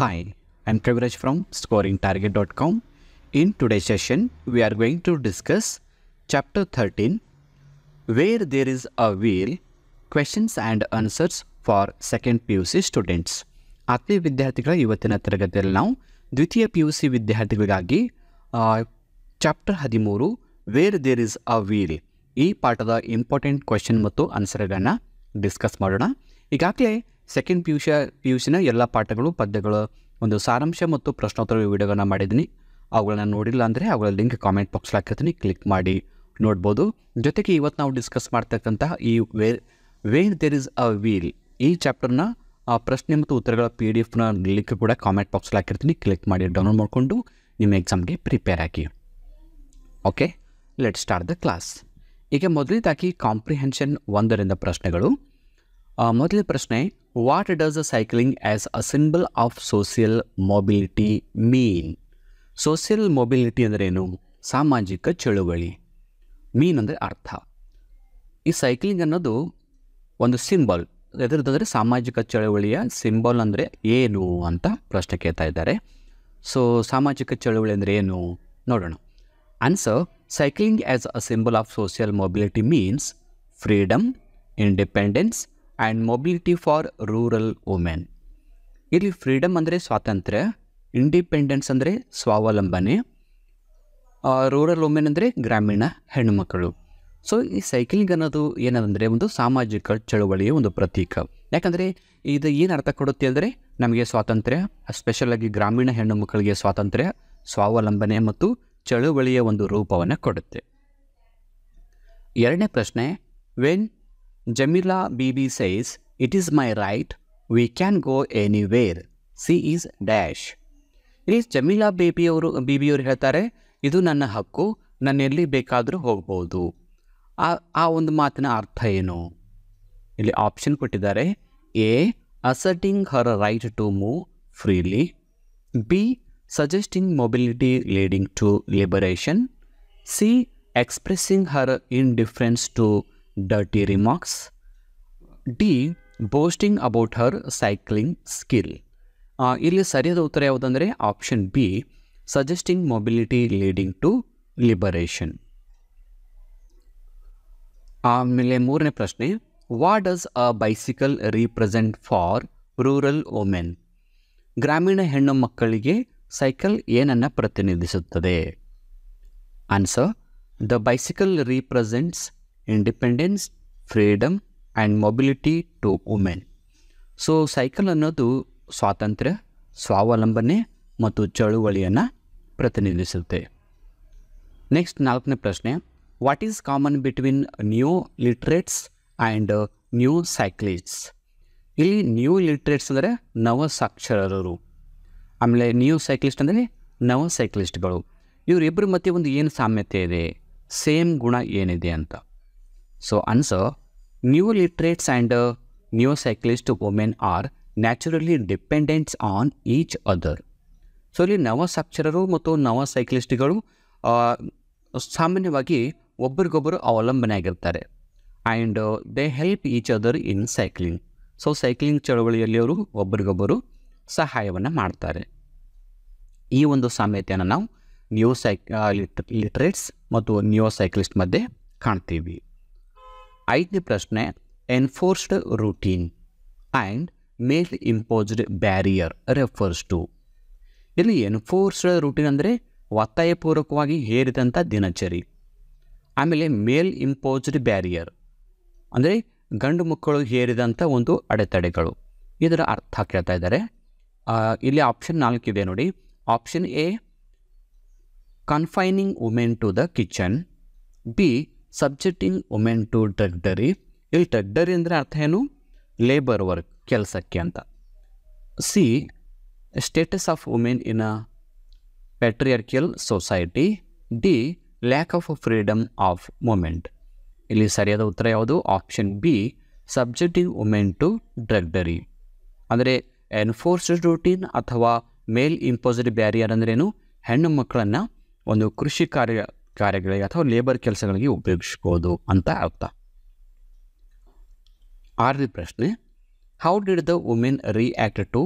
Hi, I'm Kaviraj from scoringtarget.com. In today's session, we are going to discuss Chapter 13, Where There is a Wheel, Questions and Answers for Second PUC Students. ಆತ್ಮೀಯ ವಿದ್ಯಾರ್ಥಿಗಳ ಇವತ್ತಿನ ತರಗತಿಯಲ್ಲಿ ನಾವು ದ್ವಿತೀಯ PUC ವಿದ್ಯಾರ್ಥಿಗಳಿಗಾಗಿ chapter 13 where there is a wheel ಈ ಪಾಠದ important question ಮತ್ತು ಆನ್ಸರ್ಗಳನ್ನು ಡಿಸ್ಕಸ್ ಮಾಡೋಣ. ಈಗಾಗಲೇ ಸೆಕೆಂಡ್ PUCನ ಎಲ್ಲ ಪಾಠಗಳು ಪದ್ಯಗಳ ಒಂದು ಸಾರಾಂಶ ಮತ್ತು ಪ್ರಶ್ನೋತ್ತರ ವಿಡಿಯೋಗಳನ್ನ ಮಾಡಿದ್ದೀನಿ. ಅವುಗಳನ್ನ ನೋಡಿಲ್ಲ ಅಂದರೆ ಅವುಗಳ ಲಿಂಕ್ ಕಾಮೆಂಟ್ ಬಾಕ್ಸ್ ಹಾಕಿರ್ತೀನಿ, ಕ್ಲಿಕ್ ಮಾಡಿ ನೋಡ್ಬೋದು. ಜೊತೆಗೆ ಇವತ್ತು ನಾವು ಡಿಸ್ಕಸ್ ಮಾಡ್ತಕ್ಕಂತಹ ಈ where there is a wheel ಈ ಚಾಪ್ಟರ್ನ ಪ್ರಶ್ನೆ ಮತ್ತು ಉತ್ತರಗಳ PDF ಲಿಂಕ್ ಕೂಡ ಕಾಮೆಂಟ್ ಬಾಕ್ಸ್ ಹಾಕಿರ್ತೀನಿ, ಕ್ಲಿಕ್ ಮಾಡಿ ಡೌನ್ಲೋಡ್ ಮಾಡಿಕೊಂಡು ನಿಮ್ಮ ಎಕ್ಸಾಮ್ಗೆ ಪ್ರಿಪೇರ್ ಆಗಿ. Okay, let start the class. ಈಗ ಮೊದಲನೇದಾಗಿ ಕಾಂಪ್ರಿಹೆನ್ಷನ್ 1ರಿಂದ ಪ್ರಶ್ನೆಗಳು. ಮೊದಲನೇ ಪ್ರಶ್ನೆ, what does cycling as a symbol of social mobility mean? Social mobility ಅಂದ್ರೇನು? ಸಾಮಾಜಿಕ ಚಳುವಳಿ. ಮೀನ್ ಅಂದರೆ ಅರ್ಥ. ಈ ಸೈಕ್ಲಿಂಗ್ ಅನ್ನೋದು ಒಂದು ಸಿಂಬಲ್, ಎದುರದಂದರೆ ಸಾಮಾಜಿಕ ಚಳುವಳಿಯ ಸಿಂಬಲ್ ಅಂದರೆ ಏನು ಅಂತ ಪ್ರಶ್ನೆ ಕೇಳ್ತಾ ಇದ್ದಾರೆ. ಸೊ ಸಾಮಾಜಿಕ ಚಳುವಳಿ ಅಂದರೆ ಏನು ನೋಡೋಣ. Answer, cycling as a symbol of social mobility means freedom, independence and mobility for rural women. ಇಲ್ಲಿ ಫ್ರೀಡಮ್ ಅಂದರೆ ಸ್ವಾತಂತ್ರ್ಯ, ಇಂಡಿಪೆಂಡೆನ್ಸ್ ಅಂದರೆ ಸ್ವಾವಲಂಬನೆ, ರೂರಲ್ ವುಮೆನ್ ಅಂದರೆ ಗ್ರಾಮೀಣ ಹೆಣ್ಣುಮಕ್ಕಳು. ಸೊ ಈ ಸೈಕ್ಲಿಂಗ್ ಅನ್ನೋದು ಏನಂದರೆ ಒಂದು ಸಾಮಾಜಿಕ ಚಳುವಳಿಯ ಒಂದು ಪ್ರತೀಕ. ಯಾಕಂದರೆ ಇದು ಏನು ಅರ್ಥ ಕೊಡುತ್ತೆ ಅಂದರೆ ನಮಗೆ ಸ್ವಾತಂತ್ರ್ಯ, ಎಸ್ಪೆಷಲಾಗಿ ಗ್ರಾಮೀಣ ಹೆಣ್ಣು ಮಕ್ಕಳಿಗೆ ಸ್ವಾತಂತ್ರ್ಯ, ಸ್ವಾವಲಂಬನೆ ಮತ್ತು ಚಳುವಳಿಯ ಒಂದು ರೂಪವನ್ನು ಕೊಡುತ್ತೆ. ಎರಡನೇ ಪ್ರಶ್ನೆ, when Jamila Bibi says it is my right we can go anywhere she is dash. ಇಲ್ಲಿ ಜಮೀಲಾ ಬಿಬಿಯವರು ಹೇಳ್ತಾರೆ, ಇದು ನನ್ನ ಹಕ್ಕು, ನಾನು ಎಲ್ಲಿ ಬೇಕಾದರೂ ಹೋಗ್ಬೋದು. ಆ ಒಂದು ಮಾತಿನ ಅರ್ಥ ಏನು? ಇಲ್ಲಿ ಆಪ್ಷನ್ ಕೊಟ್ಟಿದ್ದಾರೆ. A, asserting her right to move freely. B, suggesting mobility leading to liberation. C, expressing her indifference to dirty remarks. D, boasting about her cycling skill. ಇಲ್ಲಿ ಸರಿಯಾದ ಉತ್ತರ ಯಾವುದಂದರೆ option B, suggesting mobility leading to liberation. ಆಮೇಲೆ ಮೂರನೇ ಪ್ರಶ್ನೆ, what does a bicycle represent for rural women? ಗ್ರಾಮೀಣ ಹೆಣ್ಣು ಮಕ್ಕಳಿಗೆ ಸೈಕಲ್ ಏನನ್ನು ಪ್ರತಿನಿಧಿಸುತ್ತದೆ? Answer, the bicycle represents independence, freedom and mobility to women. So cycle ಅನ್ನೋದು ಸ್ವಾತಂತ್ರ್ಯ, ಸ್ವಾವಲಂಬನೆ ಮತ್ತು ಚಳುವಳಿಯನ್ನು ಪ್ರತಿನಿಧಿಸುತ್ತೆ. ನೆಕ್ಸ್ಟ್ ನಾಲ್ಕನೇ ಪ್ರಶ್ನೆ, what is common between new literates and new cyclists? ಇಲ್ಲಿ ನ್ಯೂ ಲಿಟ್ರೇಟ್ಸ್ ಅಂದರೆ ನವ ಸಾಕ್ಷರರು, ಆಮೇಲೆ ನ್ಯೂ ಸೈಕ್ಲಿಸ್ಟ್ ಅಂದರೆ ನವ ಸೈಕ್ಲಿಸ್ಟ್ಗಳು. ಇವರಿಬ್ಬರ ಮಧ್ಯೆ ಒಂದು ಏನು ಸಾಮ್ಯತೆ ಇದೆ, ಸೇಮ್ ಗುಣ ಏನಿದೆ ಅಂತ. So answer, new literates and new cyclist women are naturally dependents on each other. So ಇಲ್ಲಿ ನವ ಸಾಕ್ಷರರು ಮತ್ತು ನವ ಸೈಕ್ಲಿಸ್ಟ್ಗಳು ಸಾಮಾನ್ಯವಾಗಿ ಒಬ್ಬರಿಗೊಬ್ಬರು ಅವಲಂಬನೆ ಆಗಿರ್ತಾರೆ. And they help each other in cycling. So cycling ಚಳವಳಿಯಲ್ಲಿ ಅವರು ಒಬ್ಬರಿಗೊಬ್ಬರು ಸಹಾಯವನ್ನು ಮಾಡ್ತಾರೆ. ಈ ಒಂದು ಸಾಮ್ಯತೆಯನ್ನು ನಾವು ನ್ಯೂ ಲಿಟ್ರೇಟ್ಸ್ ಮತ್ತು ನ್ಯೂ ಸೈಕ್ಲಿಸ್ಟ್ ಮಧ್ಯೆ ಕಾಣ್ತೀವಿ. ಐದನೇ ಪ್ರಶ್ನೆ, enforced routine and male imposed barrier refers to. ಇಲ್ಲಿ ಎನ್ಫೋರ್ಸ್ಡ್ ರೂಟೀನ್ ಅಂದರೆ ಒತ್ತಾಯಪೂರ್ವಕವಾಗಿ ಹೇರಿದಂಥ ದಿನಚರಿ. ಆಮೇಲೆ ಮೇಲ್ ಇಂಪೋಸ್ಡ್ ಬ್ಯಾರಿಯರ್ ಅಂದರೆ ಗಂಡು ಮಕ್ಕಳು ಹೇರಿದಂಥ ಒಂದು ಅಡೆತಡೆಗಳು. ಇದರ ಅರ್ಥ ಕೇಳ್ತಾ ಇದ್ದಾರೆ. ಇಲ್ಲಿ ಆಪ್ಷನ್ 4 ಇದೆ ನೋಡಿ. Option A, confining women to the kitchen. B, subjecting women to drudgery. ಇಲ್ಲಿ ಡ್ರಗ್ಡರಿ ಅಂದರೆ ಅರ್ಥ ಏನು? ಲೇಬರ್ ವರ್ಕ್, ಕೆಲಸಕ್ಕೆ ಅಂತ. C, status of women in a patriarchal society. D, lack of freedom of movement. ಇಲ್ಲಿ ಸರಿಯಾದ ಉತ್ತರ ಯಾವುದು? Option B, subjecting women to drudgery. ಅಂದರೆ ಎನ್ಫೋರ್ಸ್ಡ್ ರೂಟೀನ್ ಅಥವಾ ಮೇಲ್ ಇಂಪೋಸ್ಡ್ ಬ್ಯಾರಿಯರ್ ಅಂದ್ರೇನು? ಹೆಣ್ಣು ಮಕ್ಕಳನ್ನು ಒಂದು ಕೃಷಿ ಕಾರ್ಯಗಳಿಗೆ ಅಥವಾ ಲೇಬರ್ ಕೆಲಸಗಳಿಗೆ ಉಪಯೋಗಿಸ್ಬೋದು ಅಂತ ಅರ್ಥ. ಆರನೇ ಪ್ರಶ್ನೆ, how did the women react to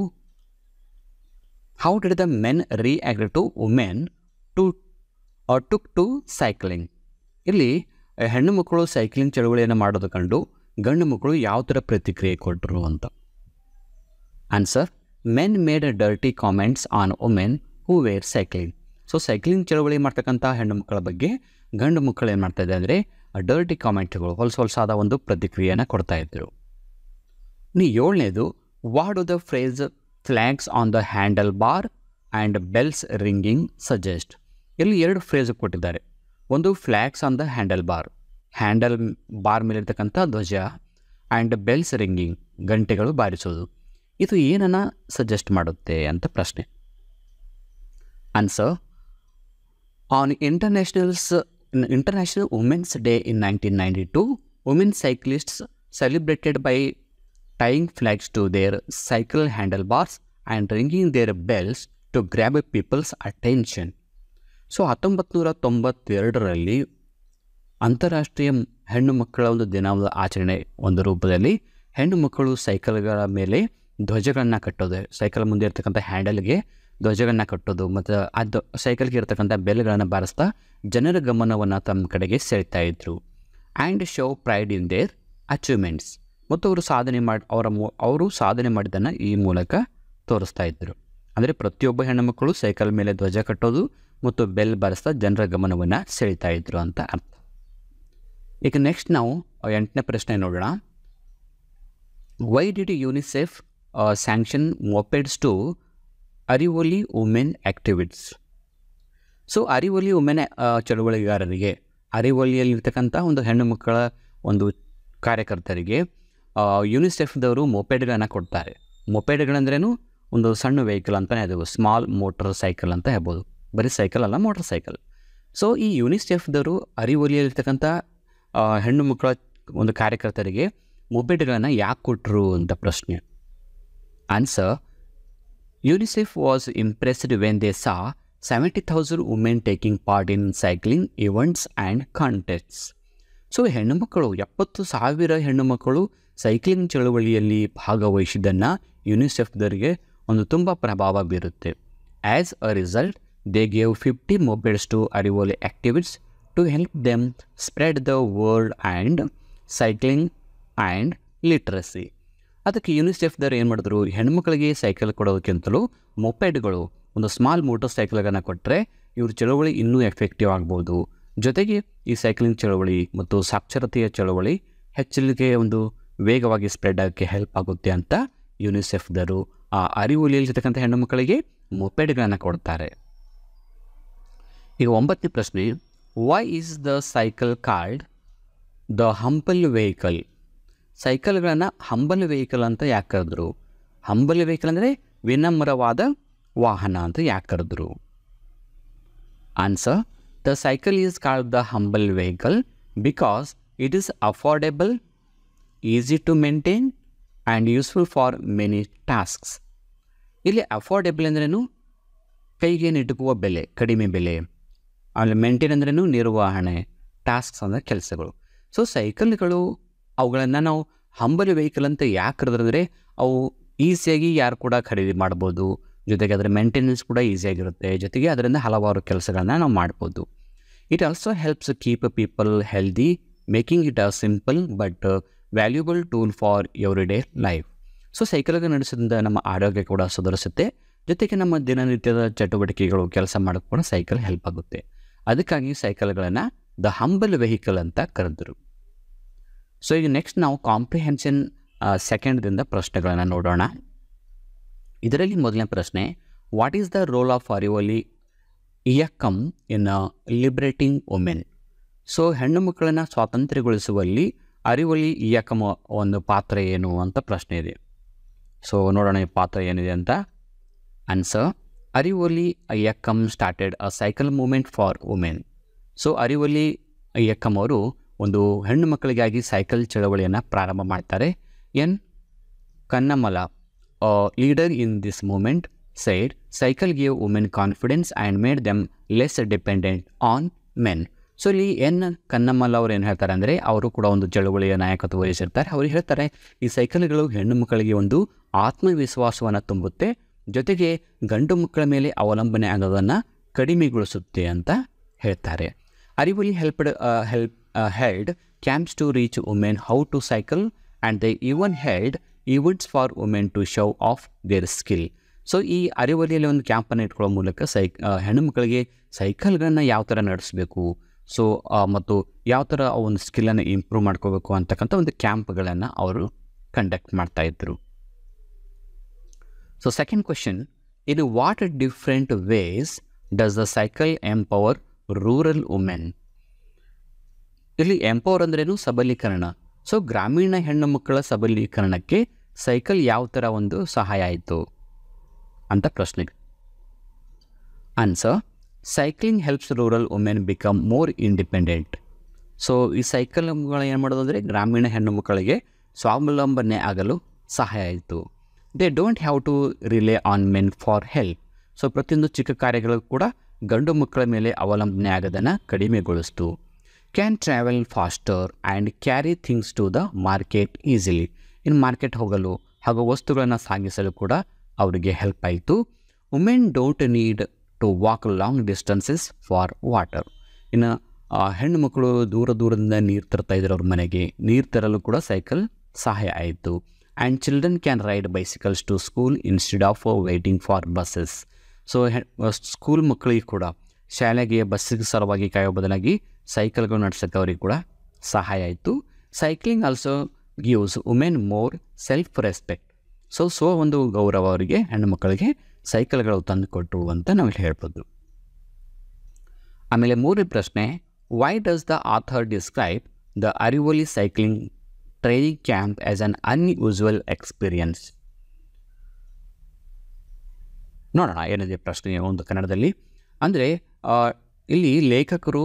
how did the men react to women took to cycling? ಇಲ್ಲಿ ಹೆಣ್ಣು ಮಕ್ಕಳು ಸೈಕ್ಲಿಂಗ್ ಚಳವಳಿಯನ್ನು ಮಾಡೋದು ಕಂಡು ಗಂಡು ಮಕ್ಕಳು ಯಾವ ಥರ ಪ್ರತಿಕ್ರಿಯೆ ಕೊಟ್ಟರು ಅಂತ. Answer, men made dirty comments on women who were cycling. So cycling ಚಳವಳಿ ಮಾಡ್ತಕ್ಕಂಥ ಹೆಣ್ಣು ಮಕ್ಕಳ ಬಗ್ಗೆ ಗಂಡು ಮಕ್ಕಳು ಏನು ಮಾಡ್ತಾಯಿದೆ ಅಂದರೆ ಡರ್ಟಿ ಕಾಮೆಂಟ್ಗಳು, ಹೊಲಸಾದ ಒಂದು ಪ್ರತಿಕ್ರಿಯೆಯನ್ನು ಕೊಡ್ತಾ ಇದ್ದರು. ಇನ್ನು 7ನೇದು, what do the phrase flags on the handlebar and bells ringing suggest? ಇಲ್ಲಿ 2 ಫ್ರೇಸ್ ಕೊಟ್ಟಿದ್ದಾರೆ. ಒಂದು flags on the handlebar ಮೇಲಿರ್ತಕ್ಕಂಥ ಧ್ವಜ, ಆ್ಯಂಡ್ ಬೆಲ್ಸ್ ರಿಂಗಿಂಗ್, ಗಂಟೆಗಳು ಬಾರಿಸೋದು. ಇದು ಏನನ್ನು ಸಜೆಸ್ಟ್ ಮಾಡುತ್ತೆ ಅಂತ ಪ್ರಶ್ನೆ. Answer, on international women's day in 1992, women cyclists celebrated by tying flags to their cycle handlebars and ringing their bells to grab people's attention. So 1992ರಲ್ಲಿ ಅಂತಾರಾಷ್ಟ್ರೀಯ ಹೆಣ್ಣು ಮಕ್ಕಳ ಒಂದು ದಿನದ ಆಚರಣೆ ಒಂದು ರೂಪದಲ್ಲಿ ಹೆಣ್ಣು ಮಕ್ಕಳು ಸೈಕಲ್ಗಳ ಮೇಲೆ ಧ್ವಜಗಳನ್ನು ಕಟ್ಟೋದು, ಸೈಕಲ್ ಮುಂದೆ ಇರ್ತಕ್ಕಂಥ ಹ್ಯಾಂಡಲ್ಗೆ ಧ್ವಜಗಳನ್ನು ಕಟ್ಟೋದು ಮತ್ತು ಅದು ಸೈಕಲ್ಗೆ ಇರ್ತಕ್ಕಂಥ ಬೆಲ್ಗಳನ್ನು ಬಾರಿಸ್ತಾ ಜನರ ಗಮನವನ್ನು ತಮ್ಮ ಕಡೆಗೆ ಸೆಳೀತಾ ಇದ್ರು. And show pride in their achievements, ಮತ್ತು ಅವರು ಸಾಧನೆ ಮಾಡಿದ್ದನ್ನು ಈ ಮೂಲಕ ತೋರಿಸ್ತಾ ಇದ್ದರು. ಅಂದರೆ ಪ್ರತಿಯೊಬ್ಬ ಹೆಣ್ಣುಮಕ್ಕಳು ಸೈಕಲ್ ಮೇಲೆ ಧ್ವಜ ಕಟ್ಟೋದು ಮತ್ತು ಬೆಲ್ ಬಾರಿಸ್ತಾ ಜನರ ಗಮನವನ್ನು ಸೆಳೀತಾ ಇದ್ರು ಅಂತ ಅರ್ಥ. ಈಗ ನೆಕ್ಸ್ಟ್ ನಾವು 8ನೇ ಪ್ರಶ್ನೆ ನೋಡೋಣ. Why did UNICEF sanction mopeds to Arivoli women activists? So Arivoli women ಚಳುವಳಿಗಾರರಿಗೆ, ಅರಿವೊಲಿಯಲ್ಲಿರ್ತಕ್ಕಂಥ ಒಂದು ಹೆಣ್ಣು ಮಕ್ಕಳ ಒಂದು ಕಾರ್ಯಕರ್ತರಿಗೆ ಯುನಿಸೆಫ್ದವರು ಮೊಪೆಡ್ಗಳನ್ನು ಕೊಡ್ತಾರೆ. ಮೊಪೆಡ್ಗಳಂದ್ರೇನು ಒಂದು ಸಣ್ಣ ವೆಹಿಕಲ್ ಅಂತಲೇ ಅದು, ಸ್ಮಾಲ್ ಮೋಟರ್ ಸೈಕಲ್ ಅಂತ ಹೇಳ್ಬೋದು. ಬರೀ ಸೈಕಲ್ ಅಲ್ಲ, ಮೋಟರ್ ಸೈಕಲ್. ಸೊ ಈ ಯುನಿಸೆಫ್ದವರು ಅರಿವೊಲಿಯಲ್ಲಿರ್ತಕ್ಕಂಥ ಹೆಣ್ಣು ಮಕ್ಕಳ ಒಂದು ಕಾರ್ಯಕರ್ತರಿಗೆ ಮೊಪೆಡ್ಗಳನ್ನು ಯಾಕೆ ಕೊಟ್ಟರು ಅಂತ ಪ್ರಶ್ನೆ. Answer, UNICEF was impressed when they saw 70,000 women taking part in cycling events and contests. So ಹೆಣ್ಣುಮಕ್ಕಳು 70,000 ಹೆಣ್ಣುಮಕ್ಕಳು ಸೈಕ್ಲಿಂಗ್ ಚಳವಳಿಯಲ್ಲಿ ಭಾಗವಹಿಸಿದ್ದನ್ನು ಯುನಿಸೆಫ್ದವರಿಗೆ ಒಂದು ತುಂಬ ಪ್ರಭಾವ ಬೀರುತ್ತೆ. As a result they gave 50 mopeds to Arivoli activists to help them spread the world and cycling and literacy. ಅದಕ್ಕೆ ಯುನಿಸೆಫ್ದವ್ರು ಏನು ಮಾಡಿದ್ರು, ಹೆಣ್ಮಕ್ಳಿಗೆ ಸೈಕಲ್ ಕೊಡೋದಕ್ಕಿಂತಲೂ ಮೊಪೆಡ್ಗಳು, ಒಂದು ಸ್ಮಾಲ್ ಮೋಟರ್ ಸೈಕಲ್ಗಳನ್ನು ಕೊಟ್ಟರೆ ಇವ್ರ ಚಳವಳಿ ಇನ್ನೂ ಎಫೆಕ್ಟಿವ್ ಆಗ್ಬೋದು. ಜೊತೆಗೆ ಈ ಸೈಕ್ಲಿಂಗ್ ಚಳವಳಿ ಮತ್ತು ಸಾಕ್ಷರತೆಯ ಚಳವಳಿ ಹೆಚ್ಚಲಿಗೆ ಒಂದು ವೇಗವಾಗಿ ಸ್ಪ್ರೆಡ್ ಆಗೋಕ್ಕೆ ಹೆಲ್ಪ್ ಆಗುತ್ತೆ ಅಂತ ಯುನಿಸೆಫ್ದವರು ಆ ಅರಿವೊಲಿಯಲ್ಲಿರ್ತಕ್ಕಂಥ ಹೆಣ್ಣು ಮಕ್ಕಳಿಗೆ ಮೊಪೆಡ್ಗಳನ್ನು ಕೊಡ್ತಾರೆ. ಈಗ 9ನೇ ಪ್ರಶ್ನೆ, why is the cycle called the humble vehicle? ಸೈಕಲ್ಗಳನ್ನು ಹಂಬಲ್ ವೆಹಿಕಲ್ ಅಂತ ಯಾಕೆ ಕರೆದ್ರು? ಹಂಬಲ್ ವೆಹಿಕಲ್ ಅಂದರೆ ವಿನಮ್ರವಾದ ವಾಹನ ಅಂತ ಯಾಕೆ ಕರೆದ್ರು? Answer, the cycle is called the humble vehicle because it is affordable, easy to maintain and useful for many tasks. ಇಲ್ಲಿ ಅಫೋರ್ಡೆಬಲ್ ಅಂದ್ರೇನು, ಕೈಗೆ ನಿಟುಕುವ ಬೆಲೆ, ಕಡಿಮೆ ಬೆಲೆ. ಆಮೇಲೆ ಮೇಂಟೈನ್ ಅಂದ್ರೇನು, ನಿರ್ವಹಣೆ, ಟಾಸ್ಕ್ಸ್ ಅಂದರೆ ಕೆಲಸಗಳು. ಸೊ ಸೈಕಲ್ಗಳು ಅವುಗಳನ್ನು ನಾವು ಹಂಬಲ್ ವೆಹಿಕಲ್ ಅಂತ ಯಾಕೆ ಕರೆದ್ರೆ, ಅವು ಈಸಿಯಾಗಿ ಯಾರು ಕೂಡ ಖರೀದಿ ಮಾಡ್ಬೋದು, ಜೊತೆಗೆ ಅದರ ಮೇಂಟೆನೆನ್ಸ್ ಕೂಡ ಈಸಿಯಾಗಿರುತ್ತೆ, ಜೊತೆಗೆ ಅದರಿಂದ ಹಲವಾರು ಕೆಲಸಗಳನ್ನ ನಾವು ಮಾಡ್ಬೋದು. It also helps keep people healthy, making it a simple but valuable tool for everyday life. So ಸೈಕಲ್ಗೆ ನಡೆಸೋದ್ರಿಂದ ನಮ್ಮ ಆರೋಗ್ಯ ಕೂಡ ಸುಧಾರಿಸುತ್ತೆ, ಜೊತೆಗೆ ನಮ್ಮ ದಿನನಿತ್ಯದ ಚಟುವಟಿಕೆಗಳು ಕೆಲಸ ಮಾಡೋಕ್ಕೆ ಕೂಡ ಸೈಕಲ್ ಹೆಲ್ಪ್ ಆಗುತ್ತೆ. ಅದಕ್ಕಾಗಿ ಸೈಕಲ್ಗಳನ್ನು ದ ಹಂಬಲ್ ವೆಹಿಕಲ್ ಅಂತ ಕರೆದರು. ಸೊ ಈಗ ನೆಕ್ಸ್ಟ್ ನಾವು ಕಾಂಪ್ರಿಹೆನ್ಷನ್ ಸೆಕೆಂಡ್ದಿಂದ ಪ್ರಶ್ನೆಗಳನ್ನು ನೋಡೋಣ. ಇದರಲ್ಲಿ ಮೊದಲನೇ ಪ್ರಶ್ನೆ, what is the role of Arivoli Iyakkam in liberating women? So ಹೆಣ್ಣು ಮಕ್ಕಳನ್ನು ಸ್ವಾತಂತ್ರ್ಯಗೊಳಿಸುವಲ್ಲಿ ಅರಿವೊಲಿ ಇಯಕ್ಕಮ್ ಒಂದು ಪಾತ್ರ ಏನು ಅಂತ ಪ್ರಶ್ನೆ ಇದೆ. ಸೊ ನೋಡೋಣ ಈ ಪಾತ್ರ ಏನಿದೆ ಅಂತ. Answer, Arivoli Iyakkam started a cycle movement for women. So Arivoli Iyakkam ಅವರು ಒಂದು ಹೆಣ್ಣು ಮಕ್ಕಳಿಗಾಗಿ ಸೈಕಲ್ ಚಳವಳಿಯನ್ನು ಪ್ರಾರಂಭ ಮಾಡ್ತಾರೆ. N Kannammal, leader in this movement, said cycle gave women confidence and made them less dependent on men. So ಇಲ್ಲಿ ಎನ್ ಕನ್ನಮಲ ಅವರು ಏನು ಹೇಳ್ತಾರೆ ಅಂದರೆ, ಅವರು ಕೂಡ ಒಂದು ಚಳವಳಿಯ ನಾಯಕತ್ವ ವಹಿಸಿರ್ತಾರೆ. ಅವರು ಹೇಳ್ತಾರೆ, ಈ ಸೈಕಲ್ಗಳು ಹೆಣ್ಣು ಮಕ್ಕಳಿಗೆ ಒಂದು ಆತ್ಮವಿಶ್ವಾಸವನ್ನು ತುಂಬುತ್ತೆ ಜೊತೆಗೆ ಗಂಡು ಮಕ್ಕಳ ಮೇಲೆ ಅವಲಂಬನೆ ಆಗೋದನ್ನು ಕಡಿಮೆಗೊಳಿಸುತ್ತೆ ಅಂತ ಹೇಳ್ತಾರೆ. Arivoli held camps to reach women how to cycle and they even held events for women to show off their skill. So ಈ ಅರಿವಳಿಯಲ್ಲಿ ಒಂದು ಕ್ಯಾಂಪನ್ನು ಇಟ್ಕೊಳ್ಳೋ ಮೂಲಕ ಹೆಣ್ಣು ಮಕ್ಕಳಿಗೆ ಸೈಕಲ್ಗಳನ್ನು ಯಾವ ಥರ ನಡೆಸಬೇಕು, ಸೊ ಮತ್ತು ಯಾವ ಥರ ಆ ಒಂದು ಸ್ಕಿಲ್ಲನ್ನು ಇಂಪ್ರೂವ್ ಮಾಡ್ಕೋಬೇಕು ಅಂತಕ್ಕಂಥ ಒಂದು ಕ್ಯಾಂಪ್ಗಳನ್ನು ಅವರು ಕಂಡಕ್ಟ್ ಮಾಡ್ತಾಯಿದ್ರು. So second question, in what different ways does the cycle empower rural women? ಇಲ್ಲಿ ಎಂಪವರ್ ಅಂದ್ರೇನು, ಸಬಲೀಕರಣ. ಸೊ ಗ್ರಾಮೀಣ ಹೆಣ್ಣು ಮಕ್ಕಳ ಸಬಲೀಕರಣಕ್ಕೆ ಸೈಕಲ್ ಯಾವ ಥರ ಒಂದು ಸಹಾಯ ಆಯಿತು ಅಂತ ಪ್ರಶ್ನೆ. Answer, cycling helps rural women become more independent. So ಈ ಸೈಕಲ್ಗಳು ಏನು ಮಾಡೋದು ಅಂದರೆ ಗ್ರಾಮೀಣ ಹೆಣ್ಣು ಮಕ್ಕಳಿಗೆ ಸ್ವಾವಲಂಬನೆ ಆಗಲು ಸಹಾಯ ಆಯಿತು. They don't have to rely on men for help. So ಪ್ರತಿಯೊಂದು ಚಿಕ್ಕ ಕಾರ್ಯಗಳು ಕೂಡ ಗಂಡು ಮಕ್ಕಳ ಮೇಲೆ ಅವಲಂಬನೆ ಆಗೋದನ್ನು ಕಡಿಮೆಗೊಳಿಸ್ತು. Can travel faster and carry things to the market easily. ಇನ್ನು ಮಾರ್ಕೆಟ್ ಹೋಗಲು ಹಾಗೂ ವಸ್ತುಗಳನ್ನು ಸಾಗಿಸಲು ಕೂಡ ಅವರಿಗೆ ಹೆಲ್ಪ್ ಆಯಿತು. Women don't need to walk long distances for water. ಇನ್ನು ಹೆಣ್ಣು ಮಕ್ಕಳು ದೂರದಿಂದ ನೀರು ತರ್ತಾ ಇದ್ರು, ಅವ್ರ ಮನೆಗೆ ನೀರು ತರಲು ಕೂಡ ಸೈಕಲ್ ಸಹಾಯ ಆಯಿತು. And children can ride bicycles to school instead of waiting for buses. So school ಮಕ್ಕಳಿಗೆ ಕೂಡ ಶಾಲೆಗೆ ಬಸ್ಸಿಗೆ ಸಲುವಾಗಿ ಕಾಯೋ ಬದಲಾಗಿ ಸೈಕಲ್ಗಳು ನಡೆಸೋಕ್ಕೆ ಅವ್ರಿಗೆ ಕೂಡ ಸಹಾಯ ಆಯಿತು. Cycling also gives women more self respect. So ಒಂದು ಗೌರವ ಅವರಿಗೆ ಹೆಣ್ಣು ಮಕ್ಕಳಿಗೆ ಸೈಕಲ್ಗಳು ತಂದು ಕೊಟ್ಟರು ಅಂತ ನಾವು ಹೇಳ್ಬೋದು. ಆಮೇಲೆ ಮೂರನೇ ಪ್ರಶ್ನೆ, why does the author describe the Arivoli cycling training camp as an unusual experience? ನೋಡೋಣ ಏನಿದೆ ಪ್ರಶ್ನೆ ಒಂದು ಕನ್ನಡದಲ್ಲಿ. ಅಂದರೆ ಇಲ್ಲಿ ಲೇಖಕರು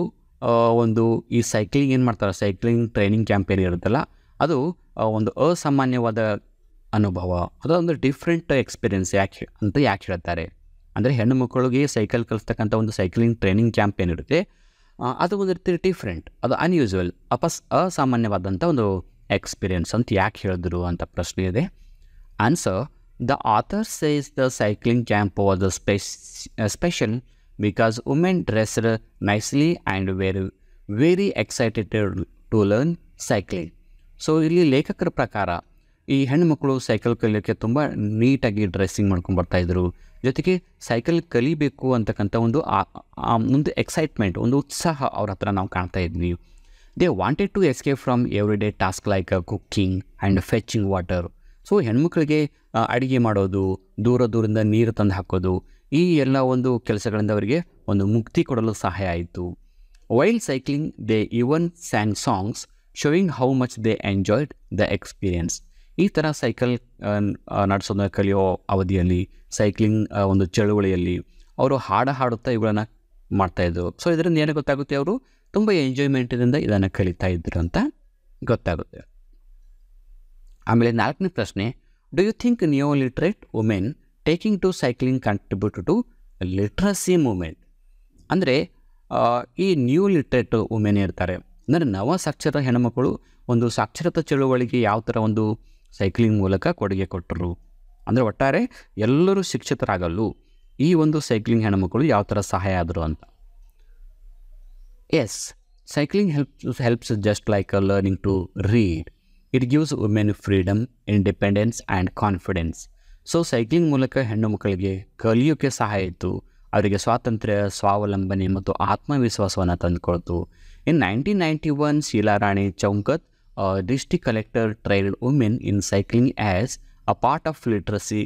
ಒಂದು ಈ ಸೈಕ್ಲಿಂಗ್ ಏನು ಮಾಡ್ತಾರೆ, ಸೈಕ್ಲಿಂಗ್ ಟ್ರೈನಿಂಗ್ ಕ್ಯಾಂಪ್ ಏನಿರುತ್ತಲ್ಲ ಅದು ಒಂದು ಅಸಾಮಾನ್ಯವಾದ ಅನುಭವ, ಅದೊಂದು ಡಿಫ್ರೆಂಟ್ ಎಕ್ಸ್ಪೀರಿಯನ್ಸ್ ಯಾಕೆ ಹೇಳ್ತಾರೆ ಅಂದರೆ ಹೆಣ್ಣು ಮಕ್ಕಳಿಗೆ ಸೈಕಲ್ ಕಲಿಸ್ತಕ್ಕಂಥ ಒಂದು ಸೈಕ್ಲಿಂಗ್ ಟ್ರೈನಿಂಗ್ ಕ್ಯಾಂಪ್ ಏನಿರುತ್ತೆ ಅದು ಒಂದು ರೀತಿ ಡಿಫ್ರೆಂಟ್, ಅದು ಅನ್ಯೂಸುವಲ್, ಅಸಾಮಾನ್ಯವಾದಂಥ ಒಂದು ಎಕ್ಸ್ಪೀರಿಯನ್ಸ್ ಅಂತ ಯಾಕೆ ಹೇಳಿದ್ರು ಅಂತ ಪ್ರಶ್ನೆ ಇದೆ. Answer, the author says the cycling camp was special because women dressed nicely and very excited to learn cycling. So ಇಲ್ಲಿ ಲೇಖಕರ ಪ್ರಕಾರ ಈ ಹೆಣ್ಣುಮಕ್ಕಳು ಸೈಕಲ್ ಕಲಿಯೋಕ್ಕೆ ತುಂಬ ನೀಟಾಗಿ ಡ್ರೆಸ್ಸಿಂಗ್ ಮಾಡ್ಕೊಂಡು ಬರ್ತಾಯಿದ್ರು. ಜೊತೆಗೆ ಸೈಕಲ್ ಕಲಿಬೇಕು ಅಂತಕ್ಕಂಥ ಒಂದು ಎಕ್ಸೈಟ್ಮೆಂಟ್, ಒಂದು ಉತ್ಸಾಹ ಅವ್ರ ಹತ್ರ ನಾವು ಕಾಣ್ತಾ ಇದ್ವಿ. They wanted to escape from every day task like cooking and fetching water. So ಹೆಣ್ಮಕ್ಳಿಗೆ ಅಡುಗೆ ಮಾಡೋದು, ದೂರದಿಂದ ನೀರು ತಂದು ಹಾಕೋದು, ಈ ಎಲ್ಲ ಒಂದು ಕೆಲಸಗಳಿಂದ ಅವರಿಗೆ ಒಂದು ಮುಕ್ತಿ ಕೊಡಲು ಸಹಾಯ ಆಯಿತು. While cycling they even sang songs showing how much they enjoyed the experience. ಈ ಥರ ಸೈಕಲ್ ನಡೆಸೋದನ್ನ ಕಲಿಯೋ ಅವಧಿಯಲ್ಲಿ, ಸೈಕ್ಲಿಂಗ್ ಒಂದು ಚಳುವಳಿಯಲ್ಲಿ ಅವರು ಹಾಡುತ್ತಾ ಇವುಗಳನ್ನು ಮಾಡ್ತಾಯಿದ್ರು. ಸೊ ಇದರಿಂದ ಏನು ಗೊತ್ತಾಗುತ್ತೆ, ಅವರು ತುಂಬ ಎಂಜಾಯ್ಮೆಂಟಿನಿಂದ ಇದನ್ನು ಕಲಿತಾ ಇದ್ರು ಅಂತ ಗೊತ್ತಾಗುತ್ತೆ. ಆಮೇಲೆ ನಾಲ್ಕನೇ ಪ್ರಶ್ನೆ, do you think new literate women taking to cycling contribute to literacy movement? ಅಂದರೆ ಈ ನ್ಯೂ ಲಿಟ್ರೇಟ್ ವುಮೆನ್ ಇರ್ತಾರೆ, ಅಂದರೆ ನವ ಸಾಕ್ಷರ ಹೆಣ್ಣುಮಕ್ಕಳು ಒಂದು ಸಾಕ್ಷರತಾ ಚಳುವಳಿಗೆ ಯಾವ ಥರ ಒಂದು ಸೈಕ್ಲಿಂಗ್ ಮೂಲಕ ಕೊಡುಗೆ ಕೊಟ್ಟರು, ಅಂದರೆ ಒಟ್ಟಾರೆ ಎಲ್ಲರೂ ಶಿಕ್ಷಿತರಾಗಲು ಈ ಒಂದು ಸೈಕ್ಲಿಂಗ್ ಹೆಣ್ಣುಮಕ್ಕಳು ಯಾವ ಥರ ಸಹಾಯ ಆದರು ಅಂತ. Yes, cycling helps just like learning to read. It gives women freedom, independence and confidence. So cycling ಮೂಲಕ ಹೆಣ್ಣು ಮಕ್ಕಳಿಗೆ ಕಲಿಯೋಕ್ಕೆ ಸಹಾಯ ಇತ್ತು, ಅವರಿಗೆ ಸ್ವಾತಂತ್ರ್ಯ, ಸ್ವಾವಲಂಬನೆ ಮತ್ತು ಆತ್ಮವಿಶ್ವಾಸವನ್ನು ತಂದುಕೊಳ್ತು. In 1991, Sheela Rani Chunkath, district collector, trailed women in cycling as a part of literacy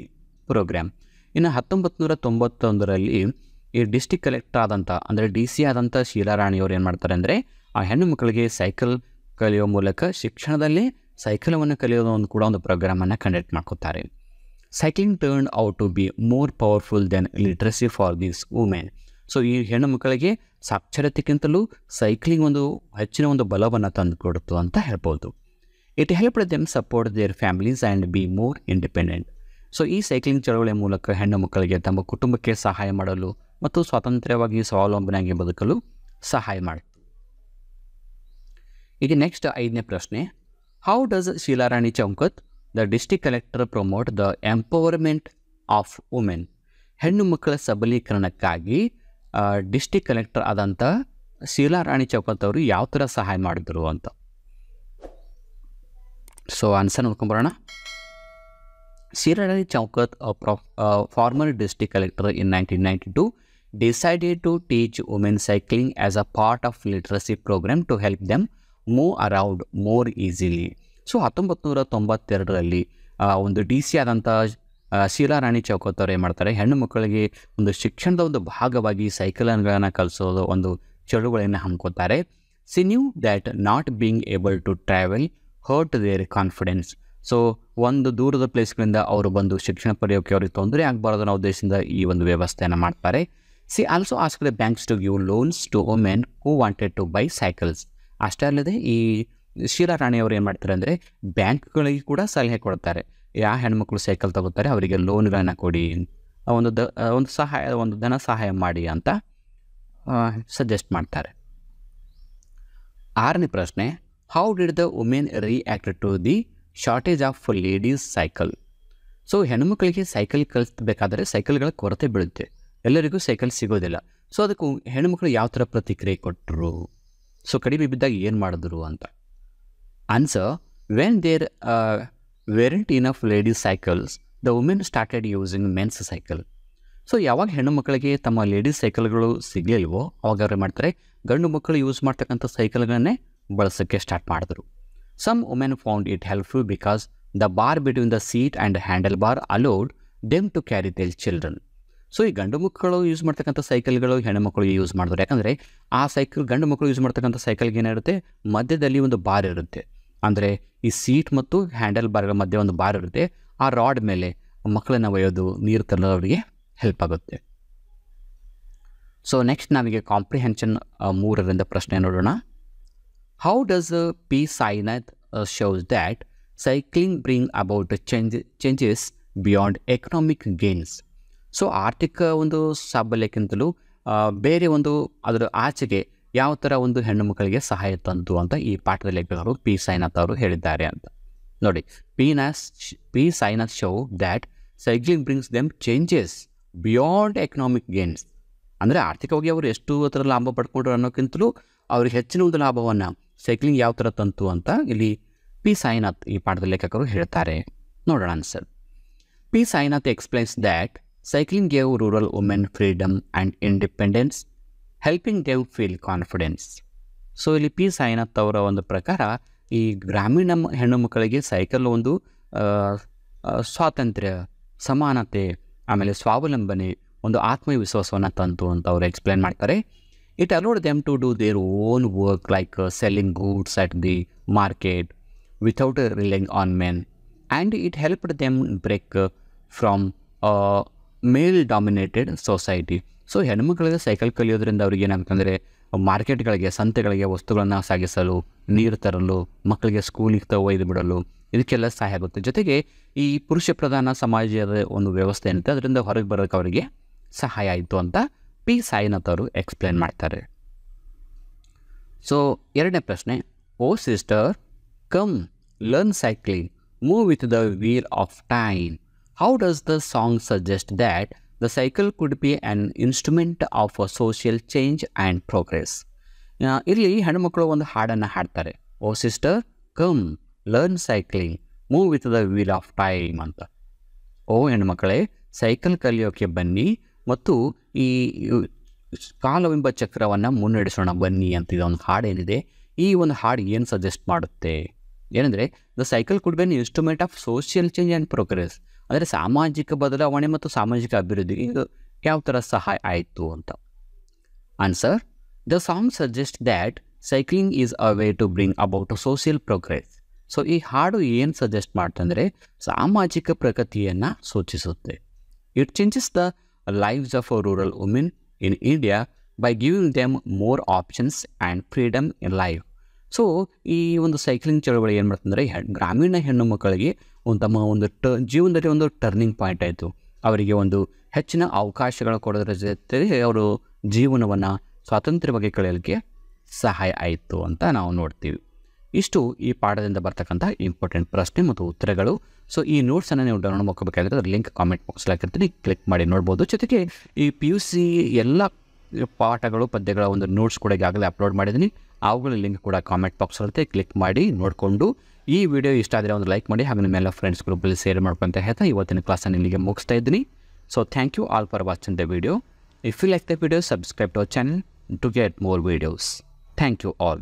program. ಇನ್ನು 1991ರಲ್ಲಿ ಈ ಡಿಸ್ಟ್ರಿಕ್ಟ್ ಕಲೆಕ್ಟರ್ ಆದಂಥ, ಅಂದರೆ DC ಆದಂಥ ಶೀಲಾ ರಾಣಿಯವರು ಏನು ಮಾಡ್ತಾರೆ ಅಂದರೆ ಆ ಹೆಣ್ಣು ಮಕ್ಕಳಿಗೆ ಸೈಕಲ್ ಕಲಿಯೋ ಮೂಲಕ ಶಿಕ್ಷಣದಲ್ಲೇ ಸೈಕಲವನ್ನು ಕಲಿಯೋದು ಕೂಡ ಒಂದು ಪ್ರೋಗ್ರಾಮನ್ನು ಕಂಡಕ್ಟ್ ಮಾಡ್ಕೋತಾರೆ. Cycling turn out to be more powerful than literacy for these women. So ಈ ಹೆಣ್ಣು ಮಕ್ಕಳಿಗೆ ಸಾಕ್ಷರತೆಗಿಂತಲೂ ಸೈಕ್ಲಿಂಗ್ ಒಂದು ಹೆಚ್ಚಿನ ಒಂದು ಬಲವನ್ನು ತಂದುಕೊಡ್ತು ಅಂತ ಹೇಳ್ಬೋದು. It helped them support their families and be more independent. So ಈ ಸೈಕ್ಲಿಂಗ್ ಚಳವಳಿಯ ಮೂಲಕ ಹೆಣ್ಣು ಮಕ್ಕಳಿಗೆ ತಮ್ಮ ಕುಟುಂಬಕ್ಕೆ ಸಹಾಯ ಮಾಡಲು ಮತ್ತು ಸ್ವಾತಂತ್ರ್ಯವಾಗಿ ಸ್ವಾವಲಂಬನೆಯಾಗಿ ಬದುಕಲು ಸಹಾಯ ಮಾಡಿತು. ಈಗ ನೆಕ್ಸ್ಟ್ 5ನೇ ಪ್ರಶ್ನೆ, how does Sheela Rani Chunkath, the district collector, promote the empowerment of women. ಹೆಣ್ಣು ಮಕ್ಕಳ ಸಬಲೀಕರಣಕ್ಕಾಗಿ ಡಿಸ್ಟಿಕ್ ಕಲೆಕ್ಟರ್ ಆದಂಥ ಶೀಲಾ ರಾಣಿ ಚೌಕತ್ ಅವರು ಯಾವ ಥರ ಸಹಾಯ ಮಾಡಿದ್ರು ಅಂತ. ಸೊ ಆನ್ಸರ್ ನೋಡ್ಕೊಂಬರೋಣ. Sheela Rani Chunkath, former district collector in 1992, decided to teach women cycling as a part of literacy program to help them move around more easily. So 1992ರಲ್ಲಿ ಒಂದು ಡಿ ಸಿ ಆದಂಥ ಶೀಲಾ ರಾಣಿ ಚೌಕತ್ ಅವರು ಏನು ಮಾಡ್ತಾರೆ, ಹೆಣ್ಣು ಮಕ್ಕಳಿಗೆ ಒಂದು ಶಿಕ್ಷಣದ ಒಂದು ಭಾಗವಾಗಿ ಸೈಕಲ್ಗಳನ್ನು ಕಲಿಸೋದು ಒಂದು ಚಳುವಳಿಯನ್ನು ಹಮ್ಮಿಕೊತಾರೆ. She knew that not being able to travel hurt their confidence. So ಒಂದು ದೂರದ ಪ್ಲೇಸ್ಗಳಿಂದ ಅವರು ಬಂದು ಶಿಕ್ಷಣ ಪಡೆಯೋಕ್ಕೆ ಅವ್ರಿಗೆ ತೊಂದರೆ ಆಗಬಾರ್ದು ಅನ್ನೋ ಉದ್ದೇಶದಿಂದ ಈ ಒಂದು ವ್ಯವಸ್ಥೆಯನ್ನು ಮಾಡ್ತಾರೆ. She also ask the banks to give loans to women who wanted to buy cycles. ಅಷ್ಟೇ ಅಲ್ಲದೆ ಈ ಶೀಲಾ ರಾಣಿ ಅವರು ಏನು ಮಾಡ್ತಾರೆ ಅಂದರೆ ಬ್ಯಾಂಕ್ಗಳಿಗೆ ಕೂಡ ಸಲಹೆ ಕೊಡ್ತಾರೆ, ಯಾವ ಹೆಣ್ಮಕ್ಳು ಸೈಕಲ್ ತಗೋತಾರೆ ಅವರಿಗೆ ಲೋನ್ಗಳನ್ನು ಕೊಡಿ, ಒಂದು ಸಹಾಯ, ಒಂದು ಧನ ಸಹಾಯ ಮಾಡಿ ಅಂತ ಸಜೆಸ್ಟ್ ಮಾಡ್ತಾರೆ. 6ನೇ ಪ್ರಶ್ನೆ, how did the women react to the shortage of ladies cycle. So ಹೆಣ್ಮಕ್ಳಿಗೆ ಸೈಕಲ್ ಕಲಿಸಬೇಕಾದ್ರೆ ಸೈಕಲ್ಗಳ ಕೊರತೆ ಬೀಳುತ್ತೆ, ಎಲ್ಲರಿಗೂ ಸೈಕಲ್ ಸಿಗೋದಿಲ್ಲ. ಸೊ ಅದಕ್ಕೂ ಹೆಣ್ಮಕ್ಳು ಯಾವ ಥರ ಪ್ರತಿಕ್ರಿಯೆ ಕೊಟ್ಟರು, ಸೊ ಕಡಿಮೆ ಬಿದ್ದಾಗ ಏನು ಮಾಡಿದ್ರು ಅಂತ. Answer, when there weren't enough ladies cycles the women started using men's cycle. So ಯಾವಾಗ ಹೆಣ್ಣು ಮಕ್ಕಳಿಗೆ ತಮ್ಮ ಲೇಡೀಸ್ ಸೈಕಲ್ಗಳು ಸಿಗಲಿಲ್ವೋ ಅವಾಗ ಅವ್ರು ಮಾಡ್ತಾರೆ, ಗಂಡು ಮಕ್ಕಳು ಯೂಸ್ ಮಾಡ್ತಕ್ಕಂಥ ಸೈಕಲ್ಗಳನ್ನೇ ಬಳಸೋಕ್ಕೆ ಸ್ಟಾರ್ಟ್ ಮಾಡಿದ್ರು. Some women found it helpful because the bar between the seat and handle bar allowed them to carry their children. So ಈ ಗಂಡು ಮಕ್ಕಳು ಯೂಸ್ ಮಾಡ್ತಕ್ಕಂಥ ಸೈಕಲ್ಗಳು ಹೆಣ್ಣು ಮಕ್ಕಳು ಯೂಸ್ ಮಾಡಿದ್ರು. ಯಾಕಂದರೆ ಆ ಸೈಕಲ್ ಗಂಡು ಮಕ್ಕಳು ಯೂಸ್ ಮಾಡ್ತಕ್ಕಂಥ ಸೈಕಲ್ಗೆ ಏನಿರುತ್ತೆ, ಮಧ್ಯದಲ್ಲಿ ಒಂದು ಬಾರ್ ಇರುತ್ತೆ. ಅಂದರೆ ಈ ಸೀಟ್ ಮತ್ತು ಹ್ಯಾಂಡಲ್ ಬಾರ್ಗಳ ಮಧ್ಯೆ ಒಂದು ಬಾರ್ ಇರುತ್ತೆ. ಆ ರಾಡ್ ಮೇಲೆ ಮಕ್ಕಳನ್ನು ಒಯ್ಯೋದು, ನೀರು ತರೋರಿಗೆ ಹೆಲ್ಪ್ ಆಗುತ್ತೆ. ಸೊ ನೆಕ್ಸ್ಟ್ ನಾವಿಗೆ ಕಾಂಪ್ರಿಹೆನ್ಷನ್ 3ರಿಂದ ಪ್ರಶ್ನೆ ನೋಡೋಣ. How does P Sainath shows that cycling bring about changes beyond economic gains. So ಆರ್ಥಿಕ ಒಂದು ಸಾಬಲ್ಯಕ್ಕಿಂತಲೂ ಬೇರೆ ಒಂದು ಅದರ ಆಚೆಗೆ ಯಾವ ಥರ ಒಂದು ಹೆಣ್ಣು ಮಕ್ಕಳಿಗೆ ಸಹಾಯ ತಂತು ಅಂತ ಈ ಪಾಠದ ಲೇಖಕರು ಪಿ ಸಾಯಿನಾಥ್ ಅವರು ಹೇಳಿದ್ದಾರೆ ಅಂತ ನೋಡಿ. P Sainath show that cycling brings them changes beyond economic gains. ಅಂದರೆ ಆರ್ಥಿಕವಾಗಿ ಅವರು ಎಷ್ಟು ಥರ ಲಾಭ ಪಡ್ಕೊಂಡ್ರು ಅನ್ನೋಕ್ಕಿಂತಲೂ ಅವ್ರಿಗೆ ಹೆಚ್ಚಿನ ಒಂದು ಲಾಭವನ್ನು ಸೈಕ್ಲಿಂಗ್ ಯಾವ ಥರ ತಂತು ಅಂತ ಇಲ್ಲಿ ಪಿ ಸಾಯಿನಾಥ್ ಈ ಪಾಠದ ಲೇಖಕರು ಹೇಳ್ತಾರೆ. ನೋಡೋಣ answer. P Sainath explains that cycling gave rural women freedom and independence, helping them feel confidence. So ಇಲ್ಲಿ ಪಿ ಸಾಯಿನಾಥ್ ಅವರ ಒಂದು ಪ್ರಕಾರ ಈ ಗ್ರಾಮೀಣ ಹೆಣ್ಣು ಮಕ್ಕಳಿಗೆ ಸೈಕಲ್ ಒಂದು ಸ್ವಾತಂತ್ರ್ಯ, ಸಮಾನತೆ, ಆಮೇಲೆ ಸ್ವಾವಲಂಬನೆ, ಒಂದು ಆತ್ಮವಿಶ್ವಾಸವನ್ನು ತಂತು ಅಂತ ಅವರು ಎಕ್ಸ್ಪ್ಲೇನ್ ಮಾಡ್ತಾರೆ. It allowed them to do their own work like selling goods at the market without relying on men, and it helped them break from male dominated society. So ಹೆಣ್ಮಕ್ಳಿಗೆ ಸೈಕಲ್ ಕಲಿಯೋದ್ರಿಂದ ಅವ್ರಿಗೆ ಏನಾಗುತ್ತಂದರೆ ಮಾರ್ಕೆಟ್ಗಳಿಗೆ, ಸಂತೆಗಳಿಗೆ ವಸ್ತುಗಳನ್ನು ಸಾಗಿಸಲು, ನೀರು ತರಲು, ಮಕ್ಕಳಿಗೆ ಸ್ಕೂಲಿಗೆ ಒಯ್ದು ಬಿಡಲು ಇದಕ್ಕೆಲ್ಲ ಸಹಾಯ ಆಗುತ್ತೆ. ಜೊತೆಗೆ ಈ ಪುರುಷ ಪ್ರಧಾನ ಸಮಾಜದ ಒಂದು ವ್ಯವಸ್ಥೆ ಏನಿದೆ ಅದರಿಂದ ಹೊರಗೆ ಬರೋಕ್ಕೆ ಅವರಿಗೆ ಸಹಾಯ ಆಯಿತು ಅಂತ ಪಿ ಸಾಯಿನಾಥ್ ಅವರು ಎಕ್ಸ್ಪ್ಲೇನ್ ಮಾಡ್ತಾರೆ. ಸೊ 2ನೇ ಪ್ರಶ್ನೆ, O sister come learn cycling, move with the wheel of time. How does the song suggest that the cycle could be an instrument of a social change and progress? ಇಲ್ಲಿ ಹೆಣ್ಣುಮಕ್ಕಳು ಒಂದು ಹಾಡನ್ನು ಹಾಡ್ತಾರೆ, O sister come learn cycling move with the wheel of time ಅಂತ. ಓ ಹೆಣ್ಣುಮಕ್ಕಳೇ cycle ಕಲಿಯೋಕ್ಕೆ ಬನ್ನಿ ಮತ್ತು ಈ ಕಾಲವೆಂಬ ಚಕ್ರವನ್ನು ಮುನ್ನಡೆಸೋಣ ಬನ್ನಿ ಅಂತ ಇದೊಂದು ಹಾಡು ಏನಿದೆ. ಈ ಒಂದು ಹಾಡು ಏನು ಸಜೆಸ್ಟ್ ಮಾಡುತ್ತೆ ಏನಂದರೆ, the cycle could be an instrument of social change and progress. ಅಂದರೆ ಸಾಮಾಜಿಕ ಬದಲಾವಣೆ ಮತ್ತು ಸಾಮಾಜಿಕ ಅಭಿವೃದ್ಧಿಗೆ ಇದು ಯಾವ ಥರ ಸಹಾಯ ಆಯಿತು ಅಂತ. Answer, the song suggest that cycling is a way to bring about social progress. So ಈ ಹಾಡು ಏನು ಸಜೆಸ್ಟ್ ಮಾಡ್ತಂದರೆ ಸಾಮಾಜಿಕ ಪ್ರಗತಿಯನ್ನು ಸೂಚಿಸುತ್ತೆ. It changes the lives of rural women in India by giving them more options and freedom in life. So ಈ ಒಂದು cycling ಚಳವಳಿ ಏನು ಮಾಡ್ತಂದರೆ ಗ್ರಾಮೀಣ ಹೆಣ್ಣು ಮಕ್ಕಳಿಗೆ ತಮ್ಮ ಒಂದು ಜೀವನದಲ್ಲಿ ಒಂದು ಟರ್ನಿಂಗ್ ಪಾಯಿಂಟ್ ಆಯಿತು. ಅವರಿಗೆ ಒಂದು ಹೆಚ್ಚಿನ ಅವಕಾಶಗಳು ಕೊಡೋದ್ರ ಜೊತೆಗೆ ಅವರು ಜೀವನವನ್ನು ಸ್ವಾತಂತ್ರ್ಯವಾಗಿ ಕಳೆಯಲಿಕ್ಕೆ ಸಹಾಯ ಆಯಿತು ಅಂತ ನಾವು ನೋಡ್ತೀವಿ. ಇಷ್ಟು ಈ ಪಾಠದಿಂದ ಬರ್ತಕ್ಕಂಥ ಇಂಪಾರ್ಟೆಂಟ್ ಪ್ರಶ್ನೆ ಮತ್ತು ಉತ್ತರಗಳು. ಸೊ ಈ ನೋಟ್ಸನ್ನು ನೀವು ಡೌನ್ಲೋಡ್ ಮಾಡ್ಕೋಬೇಕಾದ್ರೆ ಅದರ ಲಿಂಕ್ ಕಾಮೆಂಟ್ ಬಾಕ್ಸಲ್ಲಿ ಹಾಕಿರ್ತೀನಿ, ಕ್ಲಿಕ್ ಮಾಡಿ ನೋಡ್ಬೋದು. ಜೊತೆಗೆ ಈ PUC ಎಲ್ಲ ಪಾಠಗಳು ಪದ್ಯಗಳ ಒಂದು ನೋಟ್ಸ್ ಕೂಡ ಈಗಾಗಲೇ ಅಪ್ಲೋಡ್ ಮಾಡಿದ್ದೀನಿ. ಅವುಗಳ ಲಿಂಕ್ ಕೂಡ ಕಾಮೆಂಟ್ ಬಾಕ್ಸಲ್ಲಿರುತ್ತೆ, ಕ್ಲಿಕ್ ಮಾಡಿ ನೋಡಿಕೊಂಡು ಈ ವಿಡಿಯೋ ಇಷ್ಟ ಆದರೆ ಒಂದು ಲೈಕ್ ಮಾಡಿ, ಹಾಗೆ ನಿಮ್ಮೆಲ್ಲ ಫ್ರೆಂಡ್ಸ್ ಗ್ರೂಪಲ್ಲಿ ಶೇರ್ ಮಾಡ್ಕೊಂತ ಹೇಳ್ತಾ ಇವತ್ತಿನ ಕ್ಲಾಸನ್ನು ಇಲ್ಲಿಗೆ ಮುಗಿಸ್ತಾ ಇದ್ದೀನಿ. So thank you all for watching the video. If you like the video, subscribe to our channel to get more videos. Thank you all.